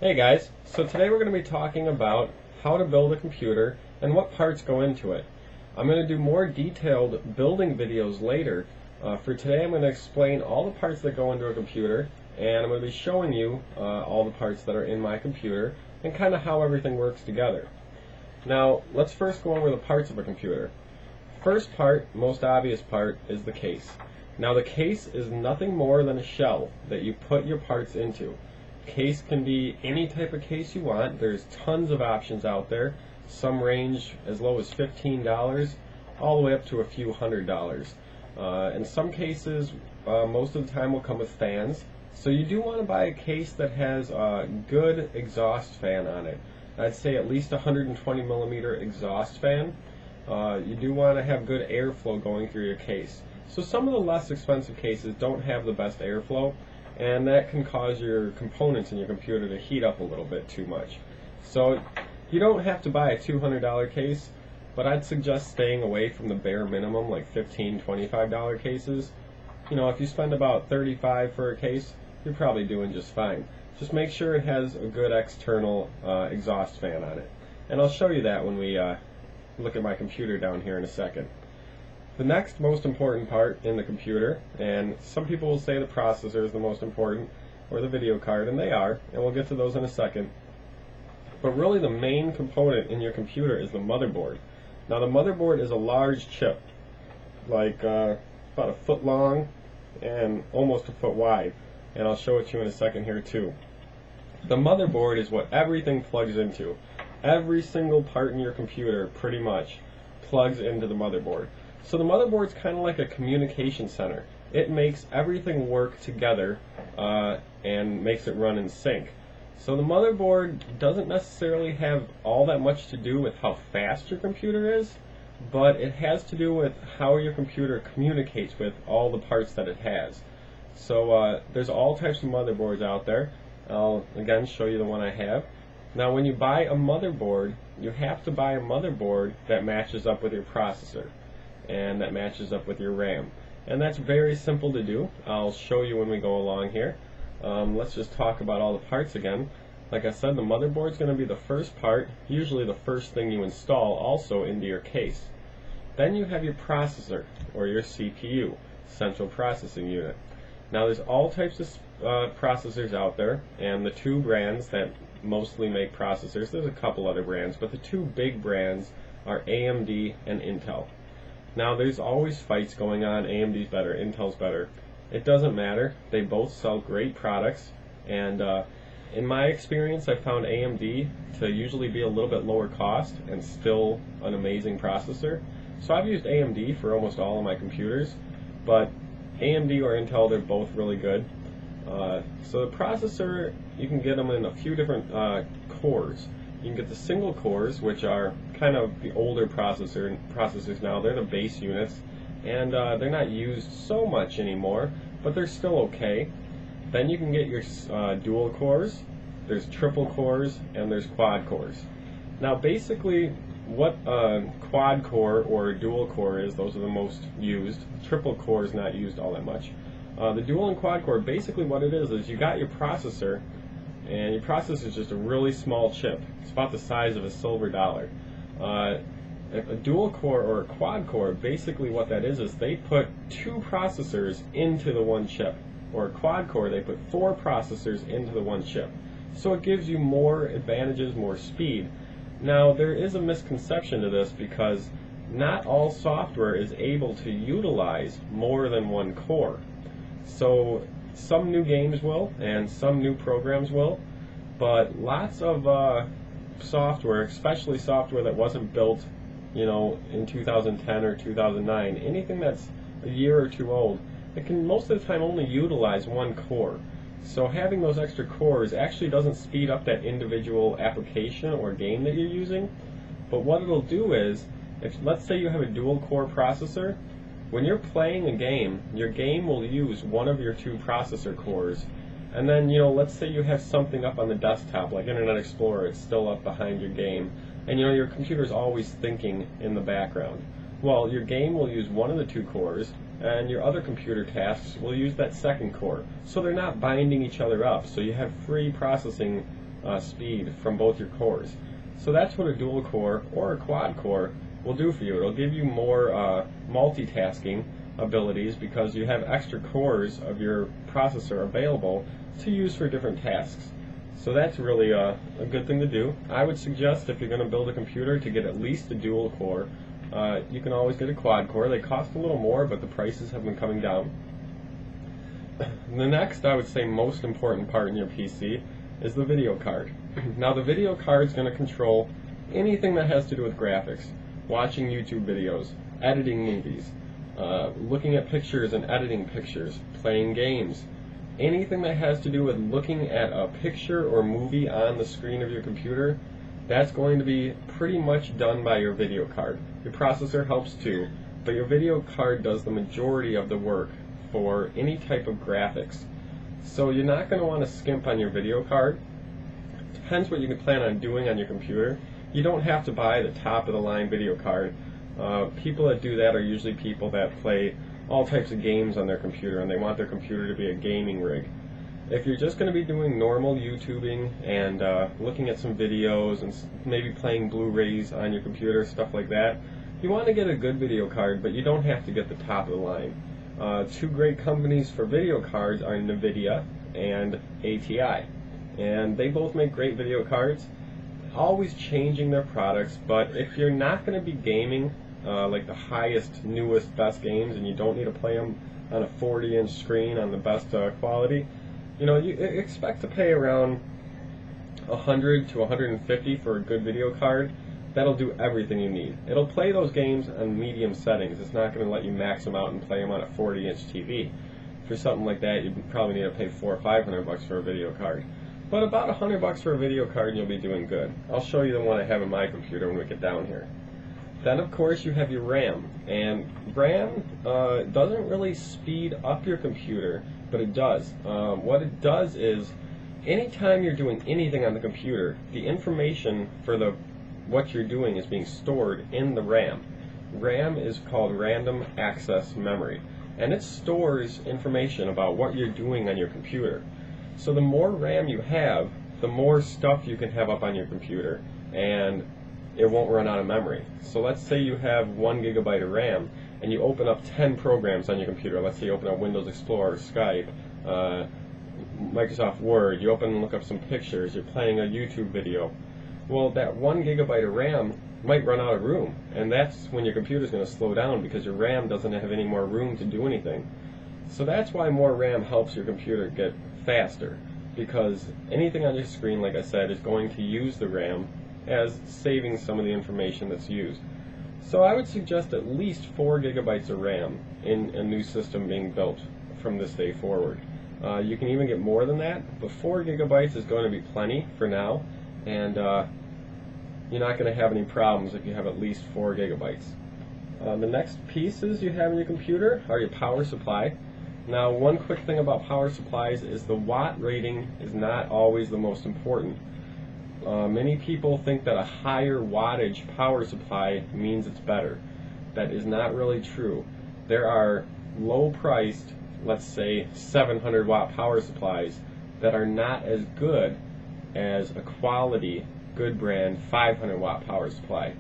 Hey guys, so today we're going to be talking about how to build a computer and what parts go into it. I'm going to do more detailed building videos later. For today I'm going to explain all the parts that go into a computer, and I'm going to be showing you all the parts that are in my computer and kind of how everything works together. Now let's first go over the parts of a computer. First part, most obvious part, is the case. Now the case is nothing more than a shell that you put your parts into. Case can be any type of case you want. There's tons of options out there. Some range as low as $15 all the way up to a few $100s. In some cases, most of the time will come with fans. So you do want to buy a case that has a good exhaust fan on it. I'd say at least a 120 millimeter exhaust fan. You do want to have good airflow going through your case. So some of the less expensive cases don't have the best airflow, and that can cause your components in your computer to heat up a little bit too much. So you don't have to buy a $200 case, but I'd suggest staying away from the bare minimum, like $15, $25 cases. You know, if you spend about $35 for a case, you're probably doing just fine. Just make sure it has a good external exhaust fan on it. And I'll show you that when we look at my computer down here in a second. The next most important part in the computer, and some people will say the processor is the most important, or the video card, and they are, and we'll get to those in a second. But really the main component in your computer is the motherboard. Now the motherboard is a large chip, like about a foot long and almost a foot wide, and I'll show it to you in a second here too. The motherboard is what everything plugs into. Every single part in your computer pretty much plugs into the motherboard. So the motherboard's kind of like a communication center. It makes everything work together and makes it run in sync. So the motherboard doesn't necessarily have all that much to do with how fast your computer is, but it has to do with how your computer communicates with all the parts that it has. So there's all types of motherboards out there. I'll again show you the one I have. Now when you buy a motherboard, you have to buy a motherboard that matches up with your processor and that matches up with your RAM. And that's very simple to do. I'll show you when we go along here. Let's just talk about all the parts again. Like I said, the motherboard's going to be the first part, usually the first thing you install also into your case. Then you have your processor, or your CPU, Central Processing Unit. Now there's all types of processors out there, and the two brands that mostly make processors, there's a couple other brands, but the two big brands are AMD and Intel. Now there's always fights going on, AMD's better, Intel's better. It doesn't matter, they both sell great products, and in my experience I found AMD to usually be a little bit lower cost and still an amazing processor. So I've used AMD for almost all of my computers, but AMD or Intel, they're both really good. So the processor, you can get them in a few different cores. You can get the single cores, which are kind of the older processors now. They're the base units, and they're not used so much anymore, but they're still okay. Then you can get your dual cores, there's triple cores, and there's quad cores. Now basically what a quad core or dual core is, those are the most used. Triple core is not used all that much. The dual and quad core, basically what it is you got your processor, and your processor is just a really small chip. It's about the size of a silver dollar. A dual core or a quad core, basically what that is they put two processors into the one chip. Or a quad core, they put four processors into the one chip. So it gives you more advantages, more speed. Now there is a misconception to this because not all software is able to utilize more than one core. So some new games will, and some new programs will, but lots of software, especially software that wasn't built, you know, in 2010 or 2009, anything that's a year or two old, it can most of the time only utilize one core. So having those extra cores actually doesn't speed up that individual application or game that you're using, but what it'll do is, if let's say you have a dual core processor, when you're playing a game, your game will use one of your two processor cores, and then, you know, let's say you have something up on the desktop, like Internet Explorer, it's still up behind your game, and you know your computer's always thinking in the background. Well, your game will use one of the two cores, and your other computer tasks will use that second core. So they're not binding each other up, so you have free processing speed from both your cores. So that's what a dual core or a quad core will do for you. It'll give you more multitasking abilities because you have extra cores of your processor available to use for different tasks. So that's really a good thing to do. I would suggest if you're going to build a computer to get at least a dual core. You can always get a quad core. They cost a little more, but the prices have been coming down. The next, I would say, most important part in your PC is the video card. Now, the video card is going to control anything that has to do with graphics, watching YouTube videos, editing movies, looking at pictures and editing pictures, playing games. Anything that has to do with looking at a picture or movie on the screen of your computer, that's going to be pretty much done by your video card. Your processor helps too, but your video card does the majority of the work for any type of graphics. So you're not going to want to skimp on your video card. Depends what you can plan on doing on your computer. You don't have to buy the top of the line video card. People that do that are usually people that play all types of games on their computer and they want their computer to be a gaming rig. If you're just going to be doing normal YouTubing and looking at some videos and maybe playing Blu-rays on your computer, stuff like that, you want to get a good video card, but you don't have to get the top of the line. Two great companies for video cards are NVIDIA and ATI, and they both make great video cards, always changing their products. But if you're not going to be gaming like the highest, newest, best games, and you don't need to play them on a 40-inch screen on the best quality, you expect to pay around $100 to $150 for a good video card. That'll do everything you need. It'll play those games on medium settings. It's not going to let you max them out and play them on a 40-inch TV. For something like that, you probably need to pay $400 or $500 for a video card. But about $100 for a video card, and you'll be doing good. I'll show you the one I have in my computer when we get down here. Then, of course, you have your RAM. And RAM doesn't really speed up your computer, but it does. What it does is, anytime you're doing anything on the computer, the information for what you're doing is being stored in the RAM. RAM is called random access memory, and it stores information about what you're doing on your computer. So the more RAM you have, the more stuff you can have up on your computer, and it won't run out of memory. So let's say you have 1 gigabyte of RAM, and you open up 10 programs on your computer. Let's say you open up Windows Explorer, Skype, Microsoft Word, you open and look up some pictures, you're playing a YouTube video. Well, that 1 gigabyte of RAM might run out of room, and that's when your computer's going to slow down because your RAM doesn't have any more room to do anything. So that's why more RAM helps your computer get faster, because anything on your screen, like I said, is going to use the RAM as saving some of the information that's used. So I would suggest at least 4 gigabytes of RAM in a new system being built from this day forward. You can even get more than that, but 4 gigabytes is going to be plenty for now, and you're not going to have any problems if you have at least 4 gigabytes. The next pieces you have in your computer are your power supply. Now, one quick thing about power supplies is the watt rating is not always the most important. Many people think that a higher wattage power supply means it's better. That is not really true. There are low-priced, let's say 700 watt power supplies that are not as good as a quality, good brand 500 watt power supply.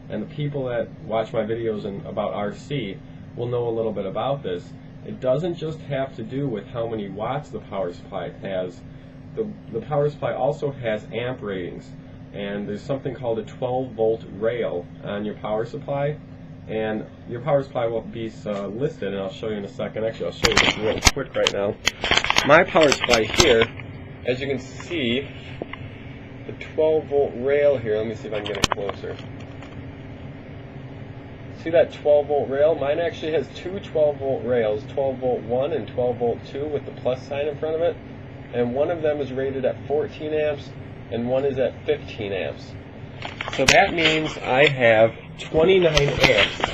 And the people that watch my videos about RC will know a little bit about this. It doesn't just have to do with how many watts the power supply has. The power supply also has amp ratings, and there's something called a 12-volt rail on your power supply, and your power supply will be listed, and I'll show you in a second. Actually, I'll show you this real quick right now. My power supply here, as you can see, the 12-volt rail here, let me see if I can get it closer. See that 12-volt rail? Mine actually has two 12-volt rails, 12-volt 1 and 12-volt 2 with the plus sign in front of it. And one of them is rated at 14 amps and one is at 15 amps. So that means I have 29 amps,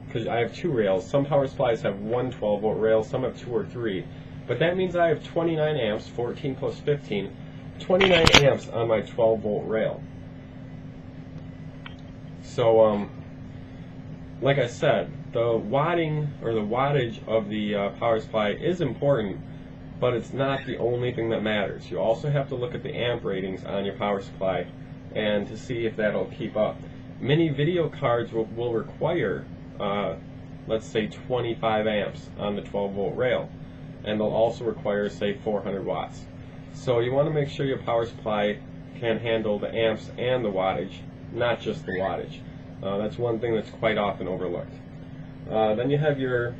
because I have two rails. Some power supplies have one 12-volt rail, some have 2 or 3. But that means I have 29 amps, 14 plus 15, 29 amps on my 12-volt rail. So, like I said, the watting or the wattage of the power supply is important, but it's not the only thing that matters. You also have to look at the amp ratings on your power supply and to see if that'll keep up. Many video cards will require, let's say, 25 amps on the 12-volt rail, and they'll also require, say, 400 watts. So you want to make sure your power supply can handle the amps and the wattage, not just the wattage. That's one thing that's quite often overlooked. Then you have your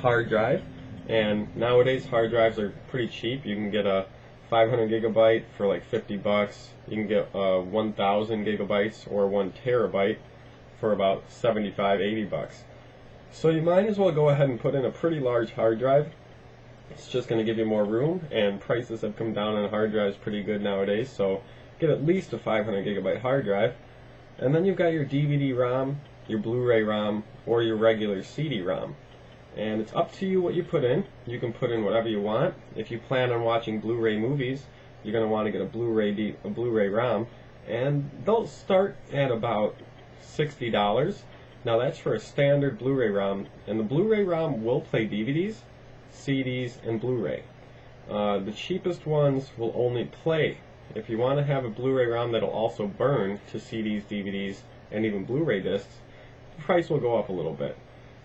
hard drive, and nowadays hard drives are pretty cheap. You can get a 500 gigabyte for like 50 bucks. You can get 1,000 gigabytes or 1 terabyte for about 75, 80 bucks. So you might as well go ahead and put in a pretty large hard drive. It's just going to give you more room, and prices have come down on hard drives pretty good nowadays, so get at least a 500 gigabyte hard drive. And then you've got your DVD ROM, your Blu-ray ROM, or your regular CD ROM. And it's up to you what you put in. You can put in whatever you want. If you plan on watching Blu-ray movies, you're going to want to get a Blu-ray ROM, and they'll start at about $60. Now that's for a standard Blu-ray ROM, and the Blu-ray ROM will play DVDs, CDs, and Blu-ray. The cheapest ones will only play. If you want to have a Blu-ray ROM that'll also burn to CDs, DVDs, and even Blu-ray discs, the price will go up a little bit.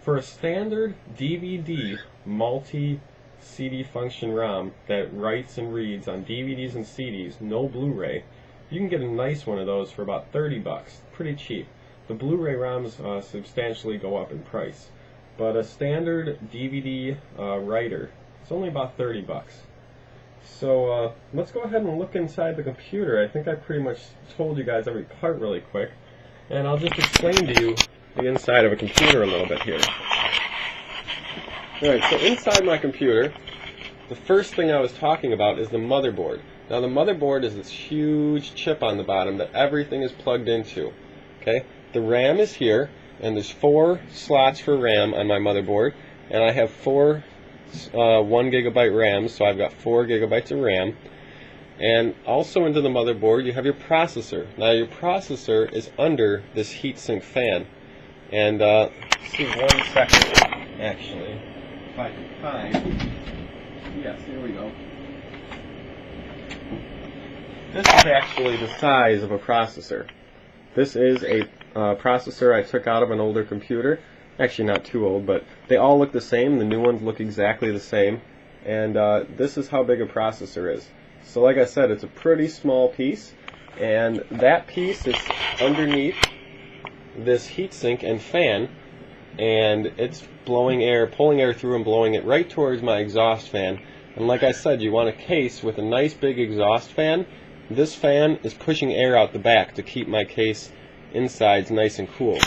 For a standard DVD multi-CD function ROM that writes and reads on DVDs and CDs, no Blu-ray, you can get a nice one of those for about 30 bucks. Pretty cheap. The Blu-ray ROMs substantially go up in price. But a standard DVD writer, it's only about 30 bucks. So let's go ahead and look inside the computer. I think I pretty much told you guys every part really quick, and I'll just explain to you the inside of a computer a little bit here. Alright, so inside my computer, the first thing I was talking about is the motherboard. Now the motherboard is this huge chip on the bottom that everything is plugged into. Okay, the RAM is here, and there's 4 slots for RAM on my motherboard, and I have 4 1 gigabyte RAMs, so I've got 4 gigabytes of RAM. And also into the motherboard you have your processor. Now your processor is under this heatsink fan. And let's see, 1 second, actually, if I can find, yes, here we go. This is actually the size of a processor. This is a processor I took out of an older computer. Actually not too old, but they all look the same. The new ones look exactly the same. And this is how big a processor is. So like I said, it's a pretty small piece, and that piece is underneath this heatsink and fan, and it's blowing air, pulling air through and blowing it right towards my exhaust fan. And like I said, you want a case with a nice big exhaust fan. This fan is pushing air out the back to keep my case insides nice and cool.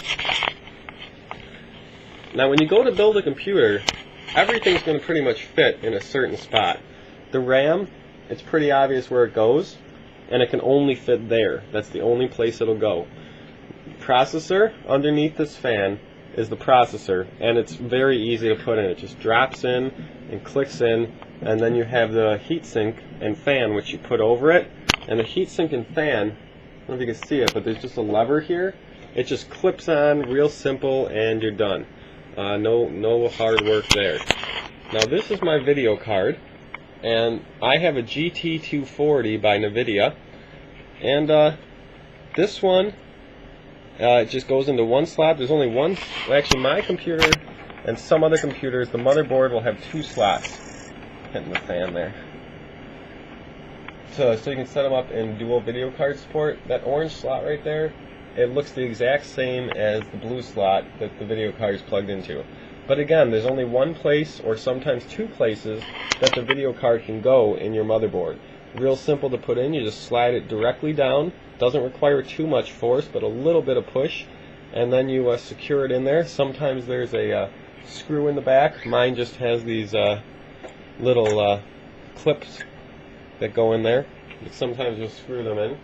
Now when you go to build a computer, everything's going to pretty much fit in a certain spot. The RAM, it's pretty obvious where it goes, and it can only fit there. That's the only place it'll go. Processor, underneath this fan, is the processor, and it's very easy to put in. It just drops in and clicks in, and then you have the heatsink and fan, which you put over it. And the heatsink and fan, I don't know if you can see it, but there's just a lever here. It just clips on, real simple, and you're done. No hard work there. Now this is my video card, and I have a GT240 by NVIDIA, and this one, it just goes into one slot. There's only one, actually my computer and some other computers, the motherboard will have 2 slots. Hitting the fan there. So you can set them up in dual video card support. That orange slot right there, it looks the exact same as the blue slot that the video card is plugged into. But again, there's only one place, or sometimes 2 places, that the video card can go in your motherboard. Real simple to put in. You just slide it directly down. Doesn't require too much force, but a little bit of push, and then you secure it in there. Sometimes there's a screw in the back. Mine just has these little clips that go in there. Sometimes you'll screw them in.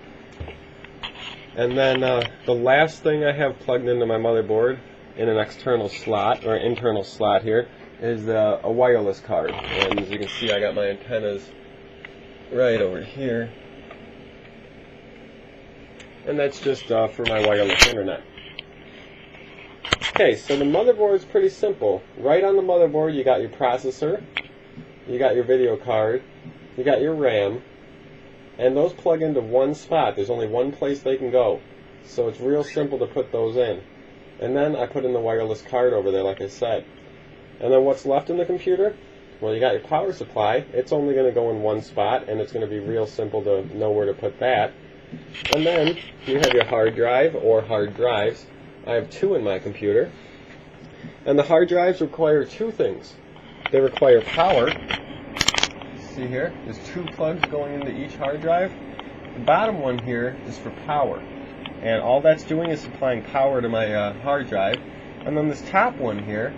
And then the last thing I have plugged into my motherboard in an external slot, or internal slot here, is a wireless card. And as you can see, I got my antennas right over here. And that's just for my wireless internet. Okay, so the motherboard is pretty simple. Right on the motherboard you got your processor, you got your video card, you got your RAM, and those plug into one spot. There's only one place they can go. So it's real simple to put those in. And then I put in the wireless card over there, like I said. And then what's left in the computer? Well, you got your power supply. It's only going to go in one spot, and it's going to be real simple to know where to put that. And then you have your hard drive or hard drives. I have two in my computer. And the hard drives require two things. They require power. See here? There's two plugs going into each hard drive. The bottom one here is for power. And all that's doing is supplying power to my hard drive. And then this top one here,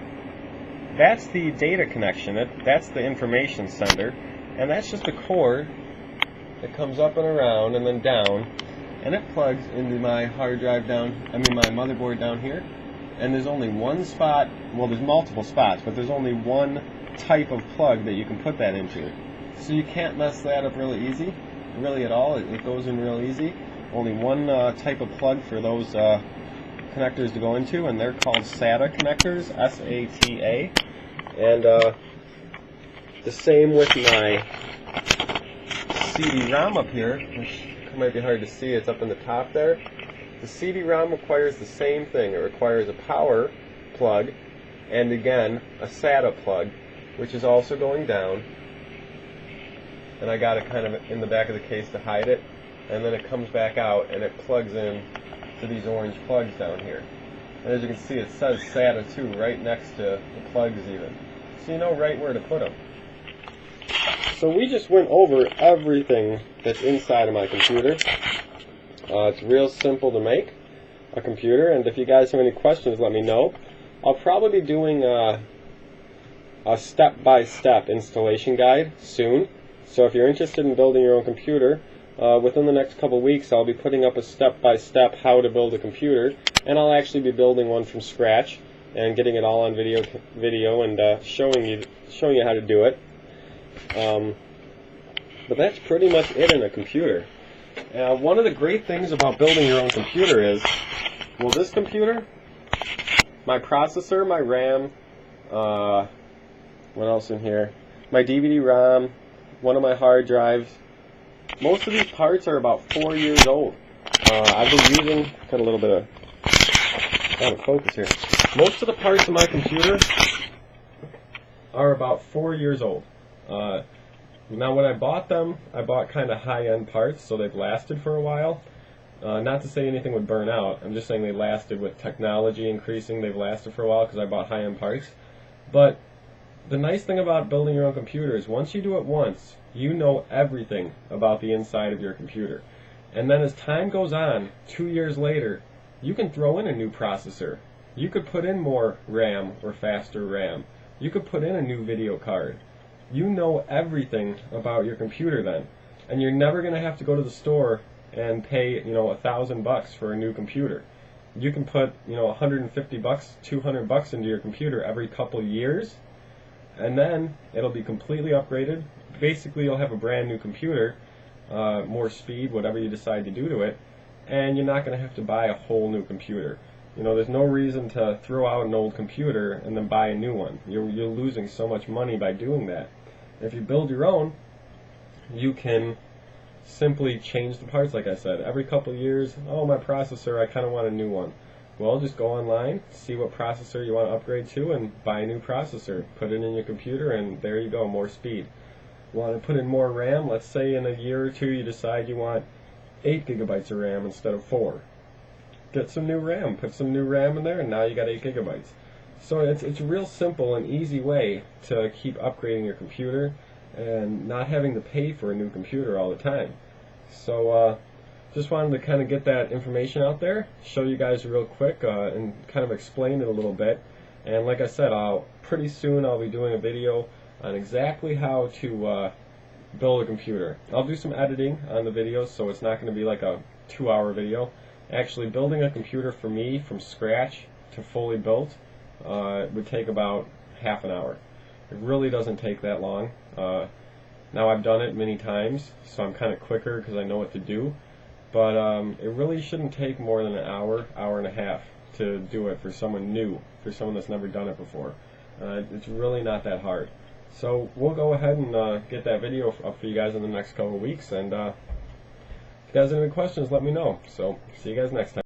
that's the data connection. That's the information sender. And that's just a cord that comes up and around and then down. And it plugs into my hard drive my motherboard down here. And there's only one spot, well, there's multiple spots, but there's only one type of plug that you can put that into. So you can't mess that up really easy, really at all. It goes in real easy. Only one type of plug for those connectors to go into, and they're called SATA connectors, S-A-T-A. And the same with my CD-ROM up here, which might be hard to see. It's up in the top there. The CD-ROM requires the same thing. It requires a power plug and, again, a SATA plug, which is also going down. And I got it kind of in the back of the case to hide it. And then it comes back out and it plugs in to these orange plugs down here. And as you can see, it says SATA 2 right next to the plugs even. So you know right where to put them. So we just went over everything that's inside of my computer. It's real simple to make a computer, and if you guys have any questions, let me know. I'll probably be doing a step-by-step installation guide soon. So if you're interested in building your own computer, within the next couple weeks I'll be putting up a step-by-step how to build a computer, and I'll actually be building one from scratch and getting it all on video and showing you how to do it. But that's pretty much it in a computer. One of the great things about building your own computer is, well, this computer, my processor, my RAM, what else in here? My DVD-ROM, one of my hard drives. Most of these parts are about 4 years old. I've been using, got a little bit of out of focus here. Most of the parts of my computer are about 4 years old. Now when I bought them, I bought kind of high-end parts, so they've lasted for a while. Not to say anything would burn out, I'm just saying they lasted with technology increasing, they've lasted for a while because I bought high-end parts. But the nice thing about building your own computer is once you do it once, you know everything about the inside of your computer. And then as time goes on, 2 years later, you can throw in a new processor. You could put in more RAM or faster RAM. You could put in a new video card. You know everything about your computer then, and you're never going to have to go to the store and pay, $1,000 for a new computer. You can put, $150, $200 into your computer every couple years, and then it'll be completely upgraded. Basically, you'll have a brand new computer, more speed, whatever you decide to do to it, and you're not going to have to buy a whole new computer. There's no reason to throw out an old computer and then buy a new one. You're losing so much money by doing that. If you build your own, you can simply change the parts, like I said. Every couple of years, oh, my processor, I kind of want a new one. Well, just go online, see what processor you want to upgrade to, and buy a new processor. Put it in your computer, and there you go, more speed. Want to put in more RAM? Let's say in a year or two you decide you want 8 gigabytes of RAM instead of 4. Get some new RAM, put some new RAM in there, and now you got 8 gigabytes. So it's a real simple and easy way to keep upgrading your computer and not having to pay for a new computer all the time. So just wanted to kind of get that information out there, show you guys real quick, and kind of explain it a little bit. And like I said, pretty soon I'll be doing a video on exactly how to build a computer. I'll do some editing on the videos, so it's not going to be like a 2-hour video. Actually, building a computer for me from scratch to fully built would take about half an hour. It really doesn't take that long. Now I've done it many times, so I'm kind of quicker because I know what to do. But it really shouldn't take more than an hour, hour and a half to do it for someone new, for someone that's never done it before. It's really not that hard. So we'll go ahead and get that video up for you guys in the next couple of weeks, and if you guys have any questions, let me know. So see you guys next time.